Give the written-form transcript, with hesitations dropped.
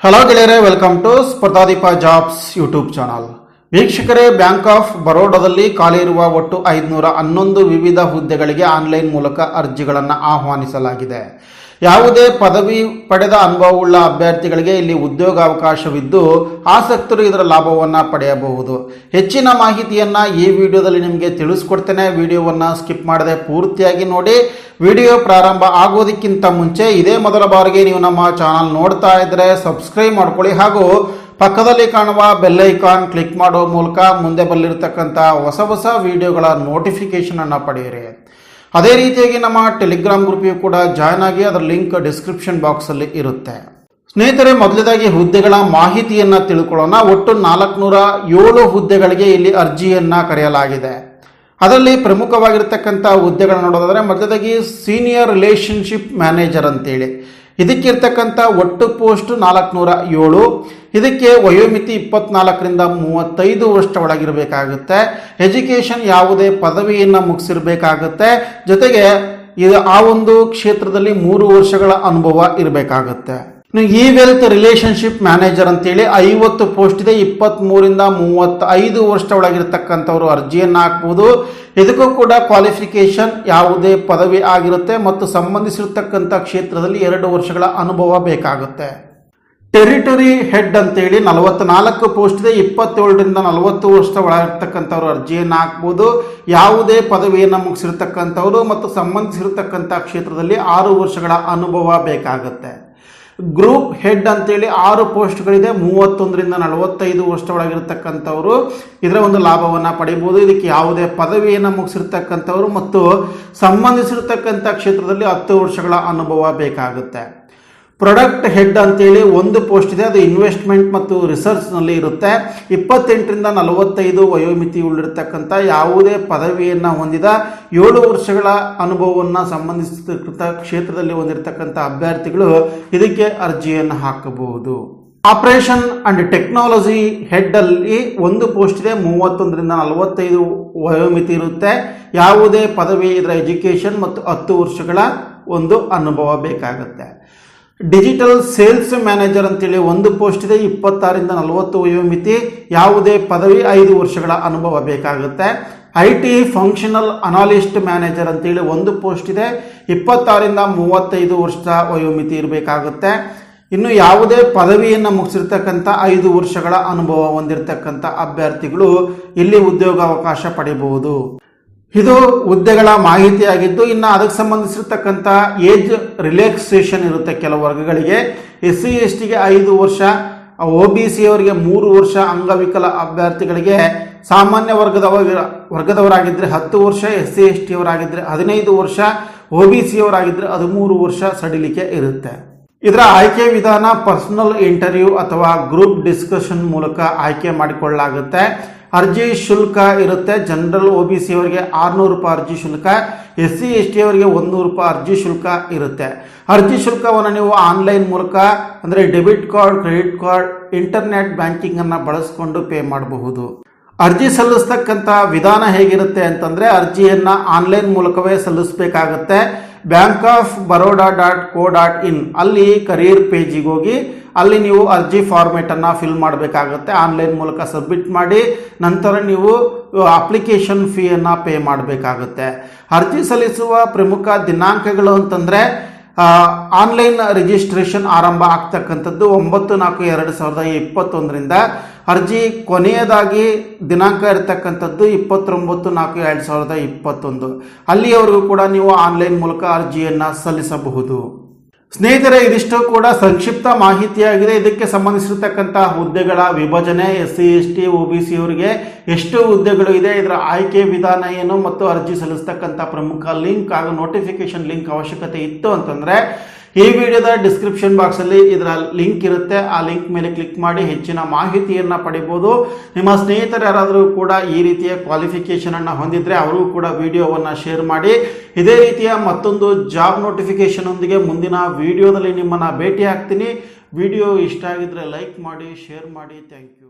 Hello ಗೆಳೆಯರೇ, welcome to Spardhadeepa jobs YouTube channel. ವೀಕ್ಷಕರೇ, bank of ಬರೋಡಾದಲ್ಲಿ ಖಾಲಿ ಇರುವ ಒಟ್ಟು 511 ವಿವಿಧ ಹುದ್ದೆಗಳಿಗೆ ಆನ್ಲೈನ್ ಮೂಲಕ ಅರ್ಜಿಗಳನ್ನು ಆಹ್ವಾನಿಸಲಾಗಿದೆ. ಯಾವುದೇ ಪದವಿ ಪಡೆದ ಅನುಭವವುಳ್ಳ ಅಭ್ಯರ್ಥಿಗಳಿಗೆ ಇಲ್ಲಿ ಉದ್ಯೋಗಾವಕಾಶವಿದ್ದು ಆಸಕ್ತರು ಇದರ ಲಾಭವನ್ನು ಪಡೆಯಬಹುದು. ಹೆಚ್ಚಿನ ಮಾಹಿತಿಯನ್ನು ಈ ವಿಡಿಯೋದಲ್ಲಿ ನಿಮಗೆ ತಿಳಿಸ್ಕೊಡ್ತೇನೆ. ವಿಡಿಯೋವನ್ನು ಸ್ಕಿಪ್ ಮಾಡದೆ ಪೂರ್ತಿಯಾಗಿ ನೋಡಿ. ವಿಡಿಯೋ ಪ್ರಾರಂಭ ಆಗೋದಕ್ಕಿಂತ ಮುಂಚೆ ಇದೇ ಮೊದಲ ಬಾರಿಗೆ ನೀವು ನಮ್ಮ ಚಾನಲ್ ನೋಡ್ತಾ ಇದ್ದರೆ ಸಬ್ಸ್ಕ್ರೈಬ್ ಮಾಡ್ಕೊಳ್ಳಿ ಹಾಗೂ ಪಕ್ಕದಲ್ಲಿ ಕಾಣುವ ಬೆಲ್ ಐಕಾನ್ ಕ್ಲಿಕ್ ಮಾಡುವ ಮೂಲಕ ಮುಂದೆ ಬರಲಿರತಕ್ಕಂಥ ಹೊಸ ವಿಡಿಯೋಗಳ ನೋಟಿಫಿಕೇಶನ್ ಅನ್ನು ಪಡೆಯಿರಿ. ಅದೇ ರೀತಿಯಾಗಿ ನಮ್ಮ ಟೆಲಿಗ್ರಾಮ್ ಗ್ರೂಪಿಗೂ ಕೂಡ ಜಾಯ್ನ್ ಆಗಿ, ಅದರ ಲಿಂಕ್ ಡಿಸ್ಕ್ರಿಪ್ಷನ್ ಬಾಕ್ಸಲ್ಲಿ ಇರುತ್ತೆ. ಸ್ನೇಹಿತರೆ, ಮೊದಲದಾಗಿ ಹುದ್ದೆಗಳ ಮಾಹಿತಿಯನ್ನು ತಿಳ್ಕೊಳ್ಳೋಣ. ಒಟ್ಟು 407 ಹುದ್ದೆಗಳಿಗೆ ಇಲ್ಲಿ ಅರ್ಜಿಯನ್ನು ಕರೆಯಲಾಗಿದೆ. ಅದರಲ್ಲಿ ಪ್ರಮುಖವಾಗಿರ್ತಕ್ಕಂಥ ಹುದ್ದೆಗಳನ್ನು ನೋಡೋದಾದರೆ ಮೊದಲದಾಗಿ ಸೀನಿಯರ್ ರಿಲೇಷನ್ಶಿಪ್ ಮ್ಯಾನೇಜರ್ ಅಂತೇಳಿ. ಇದಕ್ಕಿರ್ತಕ್ಕಂಥ ಒಟ್ಟು ಪೋಸ್ಟ್ 407. ಇದಕ್ಕೆ ವಯೋಮಿತಿ 24ರಿಂದ 35 ವರ್ಷ ಒಳಗಿರಬೇಕಾಗುತ್ತೆ. ಎಜುಕೇಷನ್ ಯಾವುದೇ ಪದವಿಯನ್ನು ಮುಗಿಸಿರಬೇಕಾಗುತ್ತೆ. ಜೊತೆಗೆ ಆ ಒಂದು ಕ್ಷೇತ್ರದಲ್ಲಿ 3 ವರ್ಷಗಳ ಅನುಭವ ಇರಬೇಕಾಗುತ್ತೆ. ಇ ವೆಲ್ತ್ ರಿಲೇಷನ್ಶಿಪ್ ಮ್ಯಾನೇಜರ್ ಅಂತೇಳಿ 50 ಪೋಸ್ಟ್ ಇದೆ. 23ರಿಂದ 35 ವರ್ಷ ಒಳಗಿರತಕ್ಕಂಥವ್ರು ಅರ್ಜಿಯನ್ನು ಹಾಕ್ಬೋದು. ಇದಕ್ಕೂ ಕೂಡ ಕ್ವಾಲಿಫಿಕೇಶನ್ ಯಾವುದೇ ಪದವಿ ಆಗಿರುತ್ತೆ ಮತ್ತು ಸಂಬಂಧಿಸಿರ್ತಕ್ಕಂಥ ಕ್ಷೇತ್ರದಲ್ಲಿ 2 ವರ್ಷಗಳ ಅನುಭವ ಬೇಕಾಗುತ್ತೆ. ಟೆರಿಟರಿ ಹೆಡ್ ಅಂತೇಳಿ 44 ಪೋಸ್ಟ್ ಇದೆ. 27ರಿಂದ 40 ವರ್ಷ ಒಳಗಿರ್ತಕ್ಕಂಥವ್ರು ಅರ್ಜಿಯನ್ನು ಹಾಕ್ಬೋದು. ಯಾವುದೇ ಪದವಿಯನ್ನು ಮುಗಿಸಿರ್ತಕ್ಕಂಥವ್ರು ಮತ್ತು ಸಂಬಂಧಿಸಿರ್ತಕ್ಕಂಥ ಕ್ಷೇತ್ರದಲ್ಲಿ 6 ವರ್ಷಗಳ ಅನುಭವ ಬೇಕಾಗುತ್ತೆ. ಗ್ರೂಪ್ ಹೆಡ್ ಅಂತೇಳಿ 6 ಪೋಸ್ಟ್ಗಳಿದೆ. 31ರಿಂದ 45 ವರ್ಷ ಒಳಗಿರ್ತಕ್ಕಂಥವ್ರು ಇದರ ಒಂದು ಲಾಭವನ್ನು ಪಡಿಬೋದು. ಇದಕ್ಕೆ ಯಾವುದೇ ಪದವಿಯನ್ನು ಮುಗಿಸಿರ್ತಕ್ಕಂಥವ್ರು ಮತ್ತು ಸಂಬಂಧಿಸಿರ್ತಕ್ಕಂಥ ಕ್ಷೇತ್ರದಲ್ಲಿ 10 ವರ್ಷಗಳ ಅನುಭವ ಬೇಕಾಗುತ್ತೆ. ಪ್ರಾಡಕ್ಟ್ ಹೆಡ್ ಅಂತೇಳಿ 1 ಪೋಸ್ಟ್ ಇದೆ. ಅದು ಇನ್ವೆಸ್ಟ್ಮೆಂಟ್ ಮತ್ತು ರಿಸರ್ಚ್ನಲ್ಲಿ ಇರುತ್ತೆ. 28ರಿಂದ 45 ವಯೋಮಿತಿ ಉಳ್ಳಿರ್ತಕ್ಕಂಥ ಯಾವುದೇ ಪದವಿಯನ್ನು ಹೊಂದಿದ 7 ವರ್ಷಗಳ ಅನುಭವವನ್ನು ಸಂಬಂಧಿಸಿದ ಕ್ಷೇತ್ರದಲ್ಲಿ ಹೊಂದಿರತಕ್ಕಂಥ ಅಭ್ಯರ್ಥಿಗಳು ಇದಕ್ಕೆ ಅರ್ಜಿಯನ್ನು ಹಾಕಬಹುದು. ಆಪರೇಷನ್ ಅಂಡ್ ಟೆಕ್ನಾಲಜಿ ಹೆಡ್ ಅಲ್ಲಿ 1 ಪೋಸ್ಟ್ ಇದೆ. 31ರಿಂದ 45 ವಯೋಮಿತಿ ಇರುತ್ತೆ. ಯಾವುದೇ ಪದವಿ, ಇದರ ಎಜುಕೇಷನ್ ಮತ್ತು 10 ವರ್ಷಗಳ ಒಂದು ಅನುಭವ ಬೇಕಾಗುತ್ತೆ. ಡಿಜಿಟಲ್ ಸೇಲ್ಸ್ ಮ್ಯಾನೇಜರ್ ಅಂತೇಳಿ 1 ಪೋಸ್ಟ್ ಇದೆ. 26ರಿಂದ 40 ವಯೋಮಿತಿ, ಯಾವುದೇ ಪದವಿ, 5 ವರ್ಷಗಳ ಅನುಭವ ಬೇಕಾಗುತ್ತೆ. IT ಫಂಕ್ಷನಲ್ ಅನಾಲಿಸ್ಟ್ ಮ್ಯಾನೇಜರ್ ಅಂತೇಳಿ 1 ಪೋಸ್ಟ್ ಇದೆ. 26ರಿಂದ 35 ವರ್ಷ ವಯೋಮಿತಿ ಇರಬೇಕಾಗುತ್ತೆ. ಇನ್ನು ಯಾವುದೇ ಪದವಿಯನ್ನು ಮುಗಿಸಿರ್ತಕ್ಕಂಥ 5 ವರ್ಷಗಳ ಅನುಭವ ಹೊಂದಿರತಕ್ಕಂಥ ಅಭ್ಯರ್ಥಿಗಳು ಇಲ್ಲಿ ಉದ್ಯೋಗಾವಕಾಶ ಪಡೆಯಬಹುದು. ಇದು ಹುದ್ದೆಗಳ ಮಾಹಿತಿಯಾಗಿದ್ದು, ಇನ್ನು ಅದಕ್ಕೆ ಸಂಬಂಧಿಸಿರ್ತಕ್ಕಂಥ ಏಜ್ ರಿಲ್ಯಾಕ್ಸೇಷನ್ ಇರುತ್ತೆ ಕೆಲವು ವರ್ಗಗಳಿಗೆ. SC STಗೆ 5 ವರ್ಷ, OBC ಅವರಿಗೆ 3 ವರ್ಷ, ಅಂಗವಿಕಲ ಅಭ್ಯರ್ಥಿಗಳಿಗೆ ಸಾಮಾನ್ಯ ವರ್ಗದವರಾಗಿದ್ದರೆ 10 ವರ್ಷ, SC ST ಅವರಾಗಿದ್ದರೆ 15 ವರ್ಷ, OBC ಅವರಾಗಿದ್ದರೆ 13 ವರ್ಷ ಸಡಿಲಿಕೆ ಇರುತ್ತೆ. ಇದರ ಆಯ್ಕೆ ವಿಧಾನ ಪರ್ಸನಲ್ ಇಂಟರ್ವ್ಯೂ ಅಥವಾ ಗ್ರೂಪ್ ಡಿಸ್ಕಷನ್ ಮೂಲಕ ಆಯ್ಕೆ ಮಾಡಿಕೊಳ್ಳಲಾಗುತ್ತೆ. ಅರ್ಜಿ ಶುಲ್ಕ ಇರುತ್ತೆ. ಜನರಲ್ OBC ಅವರಿಗೆ 600 ರೂಪಾಯಿ ಅರ್ಜಿ ಶುಲ್ಕ, SC ST ಅವರಿಗೆ 100 ರೂಪಾಯಿ ಅರ್ಜಿ ಶುಲ್ಕ ಇರುತ್ತೆ. ಅರ್ಜಿ ಶುಲ್ಕವನ್ನು ನೀವು ಆನ್ಲೈನ್ ಮೂಲಕ ಅಂದರೆ debit card, credit card, internet ಬ್ಯಾಂಕಿಂಗನ್ನು ಬಳಸಿಕೊಂಡು ಪೇ ಮಾಡಬಹುದು. ಅರ್ಜಿ ಸಲ್ಲಿಸ್ತಕ್ಕಂಥ ವಿಧಾನ ಹೇಗಿರುತ್ತೆ ಅಂತಂದರೆ, ಅರ್ಜಿಯನ್ನು ಆನ್ಲೈನ್ ಮೂಲಕವೇ ಸಲ್ಲಿಸಬೇಕಾಗತ್ತೆ. bankoffbaroda.co.in ಅಲ್ಲಿ ಕರಿಯರ್ ಪೇಜಿಗೆ ಹೋಗಿ ಅಲ್ಲಿ ನೀವು ಅರ್ಜಿ ಫಾರ್ಮೇಟನ್ನು ಫಿಲ್ ಮಾಡಬೇಕಾಗುತ್ತೆ. ಆನ್ಲೈನ್ ಮೂಲಕ ಸಬ್ಮಿಟ್ ಮಾಡಿ ನಂತರ ನೀವು ಅಪ್ಲಿಕೇಶನ್ ಫೀಯನ್ನು ಪೇ ಮಾಡಬೇಕಾಗುತ್ತೆ. ಅರ್ಜಿ ಸಲ್ಲಿಸುವ ಪ್ರಮುಖ ದಿನಾಂಕಗಳು ಅಂತಂದರೆ, ಆನ್ಲೈನ್ ರಿಜಿಸ್ಟ್ರೇಷನ್ ಆರಂಭ ಆಗ್ತಕ್ಕಂಥದ್ದು 9/4/2021ರಿಂದ. ಅರ್ಜಿ ಕೊನೆಯದಾಗಿ ದಿನಾಂಕ ಇರತಕ್ಕಂಥದ್ದು 29/4/2021. ಅಲ್ಲಿಯವರೆಗೂ ಕೂಡ ನೀವು ಆನ್ಲೈನ್ ಮೂಲಕ ಅರ್ಜಿಯನ್ನು ಸಲ್ಲಿಸಬಹುದು. ಸ್ನೇಹಿತರೆ, ಇದಿಷ್ಟು ಕೂಡ ಸಂಕ್ಷಿಪ್ತ ಮಾಹಿತಿಯಾಗಿದೆ. ಇದಕ್ಕೆ ಸಂಬಂಧಿಸಿರ್ತಕ್ಕಂಥ ಹುದ್ದೆಗಳ ವಿಭಜನೆ, SC ST OBC ಅವರಿಗೆ ಎಷ್ಟು ಹುದ್ದೆಗಳು ಇದೆ, ಇದರ ಆಯ್ಕೆ ವಿಧಾನ ಏನು ಮತ್ತು ಅರ್ಜಿ ಸಲ್ಲಿಸ್ತಕ್ಕಂಥ ಪ್ರಮುಖ ಲಿಂಕ್ ಹಾಗೂ ನೋಟಿಫಿಕೇಶನ್ ಲಿಂಕ್ ಅವಶ್ಯಕತೆ ಇತ್ತು ಅಂತಂದರೆ ಈ ವಿಡಿಯೋದ ಡಿಸ್ಕ್ರಿಪ್ಷನ್ ಬಾಕ್ಸಲ್ಲಿ ಇದರ ಲಿಂಕ್ ಇರುತ್ತೆ. ಆ ಲಿಂಕ್ ಮೇಲೆ ಕ್ಲಿಕ್ ಮಾಡಿ ಹೆಚ್ಚಿನ ಮಾಹಿತಿಯನ್ನು ಪಡಿಬೋದು. ನಿಮ್ಮ ಸ್ನೇಹಿತರು ಯಾರಾದರೂ ಕೂಡ ಈ ರೀತಿಯ ಕ್ವಾಲಿಫಿಕೇಷನನ್ನು ಹೊಂದಿದ್ರೆ ಅವರಿಗೂ ಕೂಡ ವಿಡಿಯೋವನ್ನು ಶೇರ್ ಮಾಡಿ. ಇದೇ ರೀತಿಯ ಮತ್ತೊಂದು ಜಾಬ್ ನೋಟಿಫಿಕೇಷನ್ ಒಂದಿಗೆ ಮುಂದಿನ ವಿಡಿಯೋದಲ್ಲಿ ನಿಮ್ಮನ್ನು ಭೇಟಿ ಆಗ್ತೀನಿ. ವಿಡಿಯೋ ಇಷ್ಟ ಆಗಿದ್ರೆ ಲೈಕ್ ಮಾಡಿ, ಶೇರ್ ಮಾಡಿ. Thank you.